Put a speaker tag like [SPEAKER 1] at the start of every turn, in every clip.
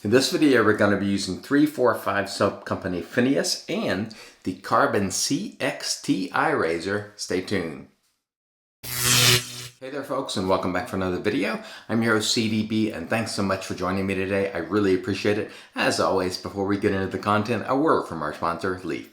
[SPEAKER 1] In this video, we're going to be using 345 soap company Pheneous and the Carbon CXTI razor. Stay tuned. Hey there folks, and welcome back for another video. I'm your host CDB, and thanks so much for joining me today. I really appreciate it. As always, before we get into the content, a word from our sponsor, Leaf.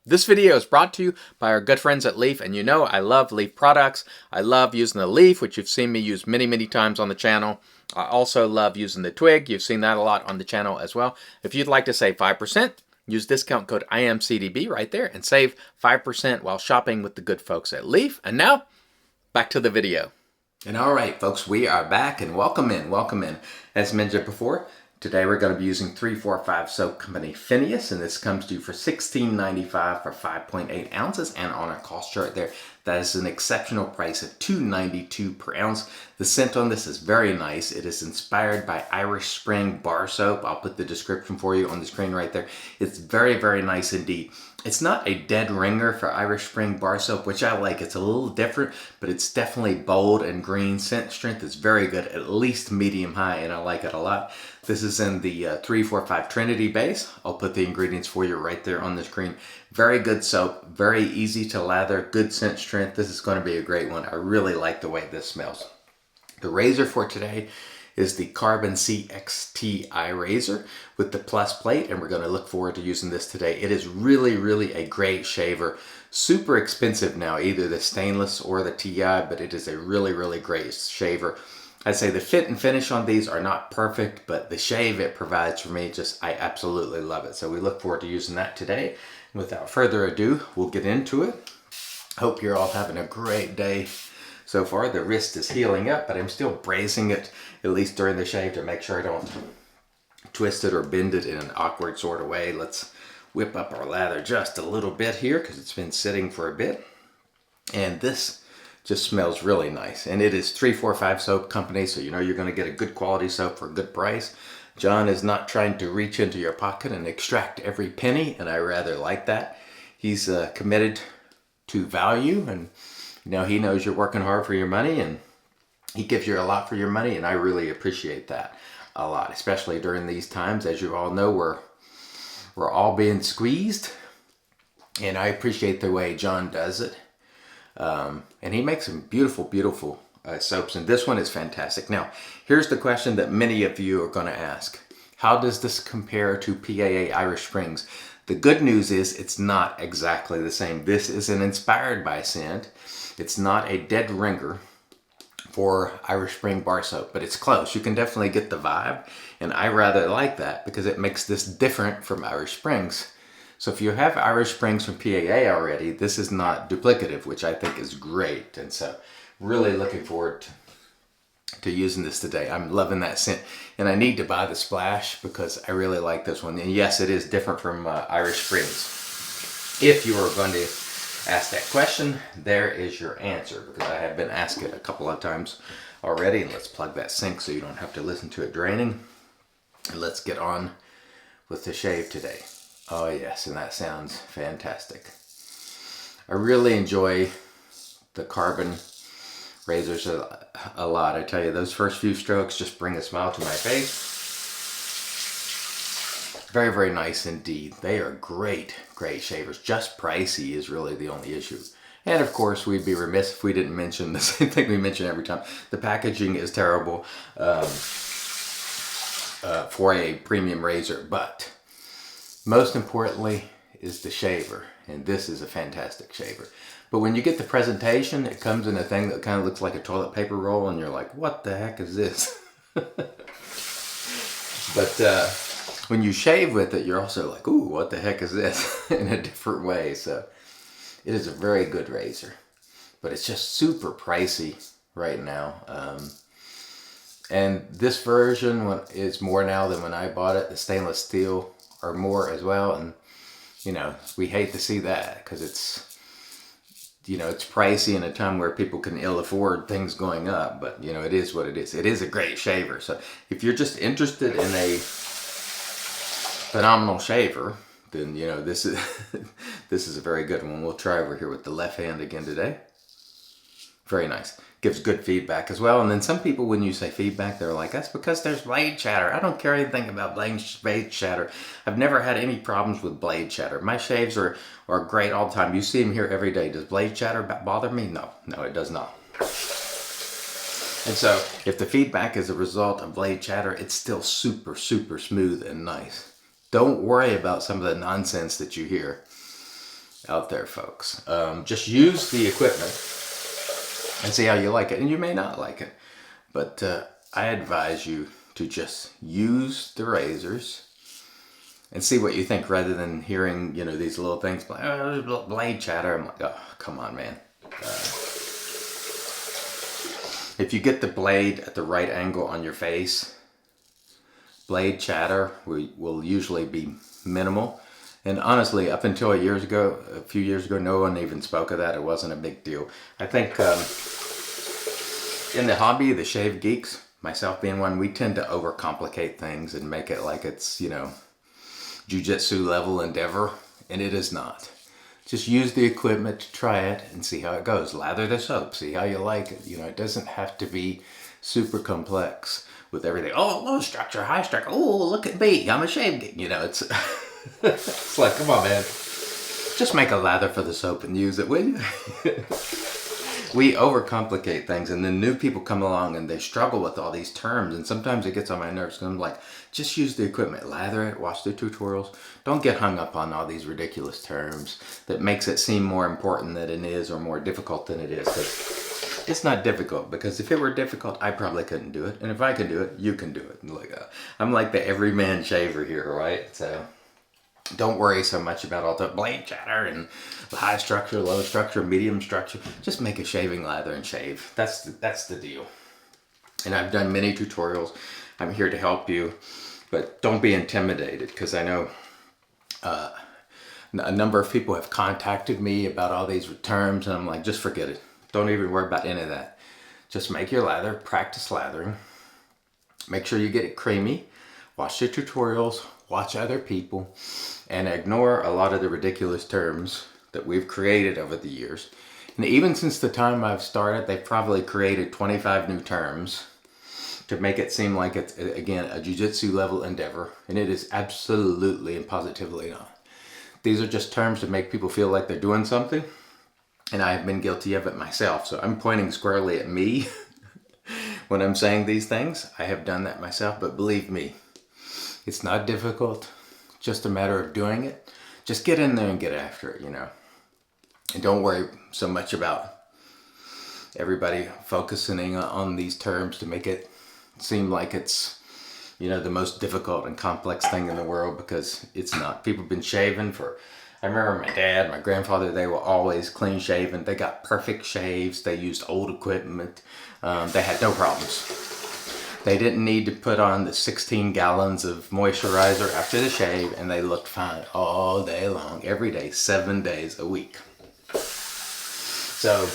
[SPEAKER 1] This video is brought to you by our good friends at Leaf, and you know I love Leaf products. I love using the Leaf, which you've seen me use many times on the channel. I also love using the Twig. You've seen that a lot on the channel as well. If you'd like to save 5%, use discount code IAMCDB right there and save 5% while shopping with the good folks at Leaf. And now, back to the video. And all right, folks, we are back, and welcome in, welcome in. As mentioned before, today we're going to be using 345 soap company Pheneous, and this comes to you for $16.95 for 5.8 ounces, and on our cost chart there, that is an exceptional price of $2.92 per ounce. The scent on this is very nice. It is inspired by Irish Spring bar soap. I'll put the description for you on the screen right there. It's very nice indeed. It's not a dead ringer for Irish Spring bar soap, which I like. It's a little different, but it's definitely bold and green. Scent strength is very good, at least medium high, and I like it a lot. This is in the 345 Trinity base. I'll put the ingredients for you right there on the screen. Very good soap, very easy to lather, good scent strength. This is going to be a great one. I really like the way this smells. The razor for today is the Carbon CXTI razor with the plus plate, and we're going to look forward to using this today. It is really a great shaver. Super expensive now, either the stainless or the TI, but it is a really great shaver. I'd say the fit and finish on these are not perfect, but the shave it provides for me, I absolutely love it. So we look forward to using that today. Without further ado, we'll get into it. Hope you're all having a great day so far. The wrist is healing up, but I'm still bracing it, at least during the shave, to make sure I don't twist it or bend it in an awkward sort of way. Let's whip up our lather just a little bit here because it's been sitting for a bit. And this just smells really nice. And it is 345 soap company, so you know you're going to get a good quality soap for a good price. John is not trying to reach into your pocket and extract every penny, and I rather like that. He's committed to value, and you know he knows you're working hard for your money, and he gives you a lot for your money, and I really appreciate that a lot, especially during these times. As you all know, we're all being squeezed, and I appreciate the way John does it. And he makes some beautiful soaps, and this one is fantastic. Now, here's the question that many of you are going to ask. How does this compare to PAA Irish Springs? The good news is it's not exactly the same. This is an inspired by scent. It's not a dead ringer for Irish Spring bar soap, but it's close. You can definitely get the vibe, and I rather like that because it makes this different from Irish Springs. So if you have Irish Springs from PAA already, this is not duplicative, which I think is great. And so really looking forward to using this today. I'm loving that scent, and I need to buy the splash because I really like this one. And yes, it is different from Irish Springs. If you are going to ask that question, there is your answer, because I have been asked it a couple of times already. And let's plug that sink so you don't have to listen to it draining. And let's get on with the shave today. Oh yes, and that sounds fantastic. I really enjoy the Carbon razors a lot. I tell you, those first few strokes just bring a smile to my face. Very nice indeed. They are great shavers. Just pricey is really the only issue. And of course, we'd be remiss if we didn't mention the same thing we mention every time. The packaging is terrible for a premium razor, but most importantly is the shaver, and this is a fantastic shaver. But when you get the presentation, it comes in a thing that kind of looks like a toilet paper roll, and you're like, what the heck is this? But when you shave with it, you're also like, ooh, what the heck is this? In a different way. So it is a very good razor, but it's just super pricey right now. And this version is more now than when I bought it. The stainless steel are more as well, and you know, we hate to see that because it's, you know, it's pricey in a time where people can ill afford things going up, but you know, it is what it is. It is a great shaver. So if you're just interested in a phenomenal shaver, then you know this is a very good one. We'll try over here with the left hand again today. Very nice. Gives good feedback as well. And then some people, when you say feedback, they're like, that's because there's blade chatter. I don't care anything about blade chatter. I've never had any problems with blade chatter. My shaves are great all the time. You see them here every day. Does blade chatter bother me? No, it does not. And so if the feedback is a result of blade chatter, it's still super, super smooth and nice. Don't worry about some of the nonsense that you hear out there, folks. Just use the equipment and see how you like it. And you may not like it, but I advise you to just use the razors and see what you think, rather than hearing, you know, these little things like, oh, there's blade chatter. I'm like, oh, come on, man. If you get the blade at the right angle on your face, blade chatter will usually be minimal. And honestly, up until a few years ago, no one even spoke of that. It wasn't a big deal. I think in the hobby, the shave geeks, myself being one, we tend to overcomplicate things and make it like it's, you know, jiu-jitsu level endeavor, and it is not. Just use the equipment to try it and see how it goes. Lather the soap, see how you like it. You know, it doesn't have to be super complex with everything. Oh, low structure, high structure. Oh, look at me, I'm a shave geek. You know, it's it's like, come on, man. Just make a lather for the soap and use it, will you? We overcomplicate things, and then new people come along and they struggle with all these terms, and sometimes it gets on my nerves, because I'm like, just use the equipment, lather it, watch the tutorials. Don't get hung up on all these ridiculous terms that makes it seem more important than it is, or more difficult than it is. Because it's not difficult, because if it were difficult, I probably couldn't do it, and if I can do it, you can do it. I'm like the everyman shaver here, right? So don't worry so much about all the blade chatter and the high structure, low structure, medium structure. Just make a shaving lather and shave. That's the deal. And I've done many tutorials. I'm here to help you, but don't be intimidated, because I know a number of people have contacted me about all these terms, and I'm like, just forget it. Don't even worry about any of that. Just make your lather, practice lathering. Make sure you get it creamy. Watch the tutorials, watch other people, and ignore a lot of the ridiculous terms that we've created over the years. And even since the time I've started, they've probably created 25 new terms to make it seem like it's, again, a jiu-jitsu level endeavor. And it is absolutely and positively not. These are just terms to make people feel like they're doing something. And I have been guilty of it myself. So I'm pointing squarely at me when I'm saying these things. I have done that myself, but believe me, it's not difficult, just a matter of doing it. Just get in there and get after it, you know. And don't worry so much about everybody focusing on these terms to make it seem like it's, you know, the most difficult and complex thing in the world, because it's not. People have been shaving for, I remember my dad, my grandfather, they were always clean shaven. They got perfect shaves. They used old equipment. They had no problems. They didn't need to put on the 16 gallons of moisturizer after the shave, and they looked fine all day long, every day, 7 days a week. So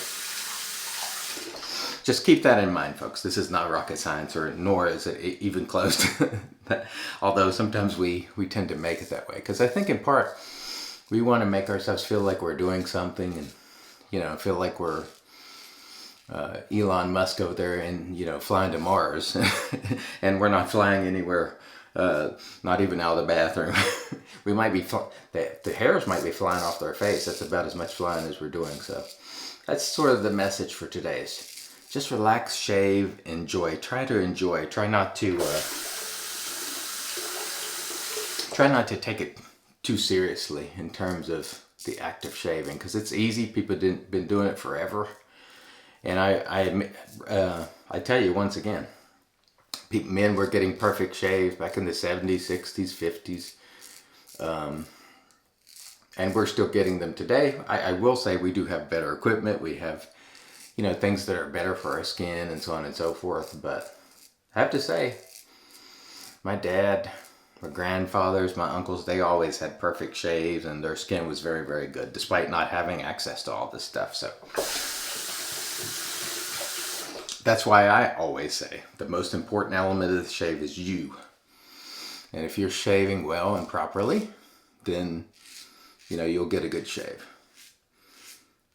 [SPEAKER 1] just keep that in mind, folks. This is not rocket science, nor is it even close to that. Although sometimes we tend to make it that way, because I think in part we want to make ourselves feel like we're doing something, and, you know, feel like we're Elon Musk over there and, you know, flying to Mars. And we're not flying anywhere, not even out of the bathroom. We might be, the hairs might be flying off their face. That's about as much flying as we're doing. So that's sort of the message for today. Just relax, shave, enjoy. Try to enjoy. Try not to take it too seriously in terms of the act of shaving, because it's easy. People been doing it forever. And I tell you once again, men were getting perfect shaves back in the 70s, 60s, 50s. And we're still getting them today. I will say we do have better equipment. We have, you know, things that are better for our skin and so on and so forth. But I have to say, my dad, my grandfathers, my uncles, they always had perfect shaves, and their skin was very, very good, despite not having access to all this stuff. So that's why I always say the most important element of the shave is you. And if you're shaving well and properly, then, you know, you'll get a good shave.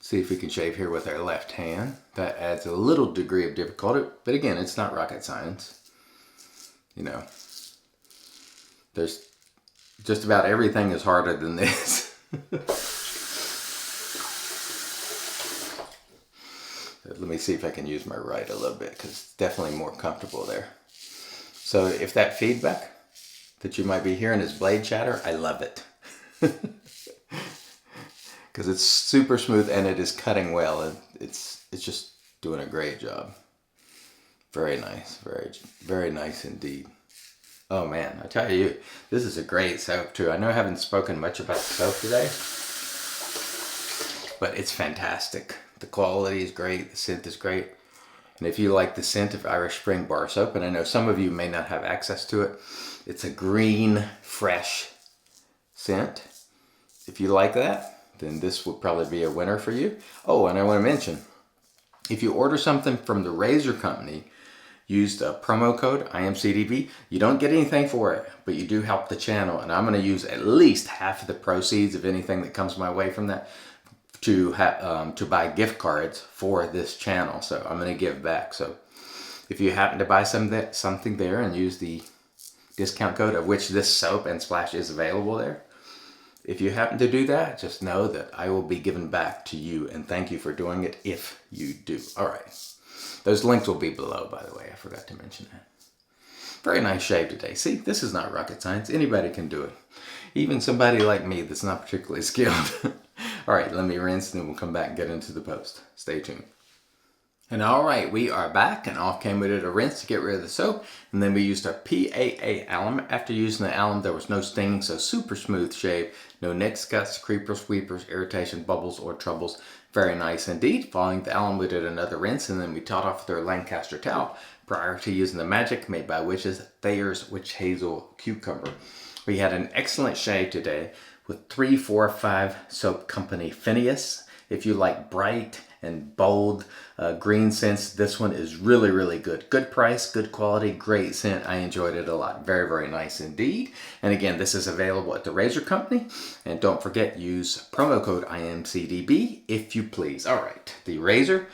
[SPEAKER 1] see if we can shave here with our left hand. That adds a little degree of difficulty, but again, it's not rocket science. You know, there's just about everything is harder than this. Let me see if I can use my right a little bit, because it's definitely more comfortable there. So if that feedback that you might be hearing is blade chatter, I love it. Because it's super smooth and it is cutting well, and it's just doing a great job. Very nice, very nice indeed. Oh man, I tell you, this is a great soap too. I know I haven't spoken much about soap today, but it's fantastic. The quality is great, the scent is great. And if you like the scent of Irish Spring Bar Soap, and I know some of you may not have access to it, it's a green, fresh scent. If you like that, then this would probably be a winner for you. Oh, and I want to mention, if you order something from the razor company, use the promo code IAMCDB. You don't get anything for it, but you do help the channel. And I'm going to use at least half of the proceeds of anything that comes my way from that to buy gift cards for this channel. So I'm going to give back. So if you happen to buy something there and use the discount code, of which this soap and splash is available there, if you happen to do that, just know that I will be giving back to you, and thank you for doing it if you do. All right. Those links will be below, by the way. I forgot to mention that. Very nice shave today. See, this is not rocket science. Anybody can do it. Even somebody like me that's not particularly skilled. All right, let me rinse and then we'll come back and get into the post. Stay tuned. And all right, we are back, and off came we did a rinse to get rid of the soap, and then we used our PAA alum. After using the alum, there was no stinging, so super smooth shave. No nicks, cuts, creepers, sweepers, irritation, bubbles, or troubles. Very nice indeed. Following the alum, we did another rinse, and then we topped off with our Lancaster towel prior to using the magic made by Witches, Thayer's Witch Hazel Cucumber. We had an excellent shave today with 345 Soap Company Pheneous. If you like bright and bold green scents, this one is really, really good. Good price, good quality, great scent. I enjoyed it a lot. Very, very nice indeed. And again, this is available at the Razor Company. And don't forget, use promo code IAMCDB if you please. All right, the razor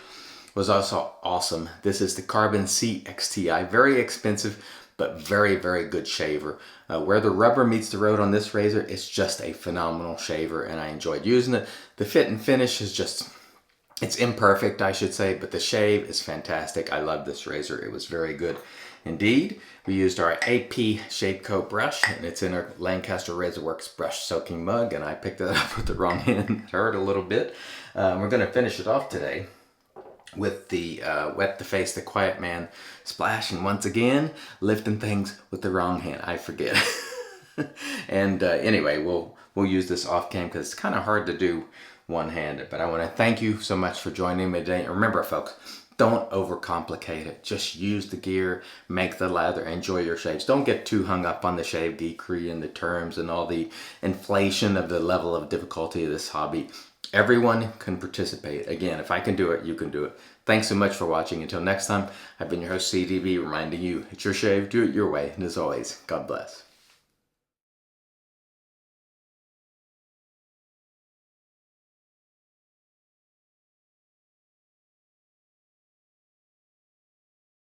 [SPEAKER 1] was also awesome. This is the Carbon CXTI. Very expensive, but very, very good shaver. Where the rubber meets the road on this razor, it's just a phenomenal shaver, and I enjoyed using it. The fit and finish is just, it's imperfect, I should say, but the shave is fantastic. I love this razor. It was very good indeed. We used our APShaveco brush, and it's in our Lancaster Razorworks brush soaking mug, and I picked it up with the wrong hand. It hurt a little bit. We're going to finish it off today with the Wet the Face, the Quiet Man splash, and once again, lifting things with the wrong hand. I forget. And anyway, we'll use this off cam because it's kind of hard to do one-handed. But I want to thank you so much for joining me today. And remember, folks, don't overcomplicate it. Just use the gear, make the lather, enjoy your shaves. Don't get too hung up on the shave decree and the terms and all the inflation of the level of difficulty of this hobby. Everyone can participate. Again, if I can do it, you can do it. Thanks so much for watching. Until next time, I've been your host, CDB, reminding you, it's your shave, do it your way. And as always, God bless.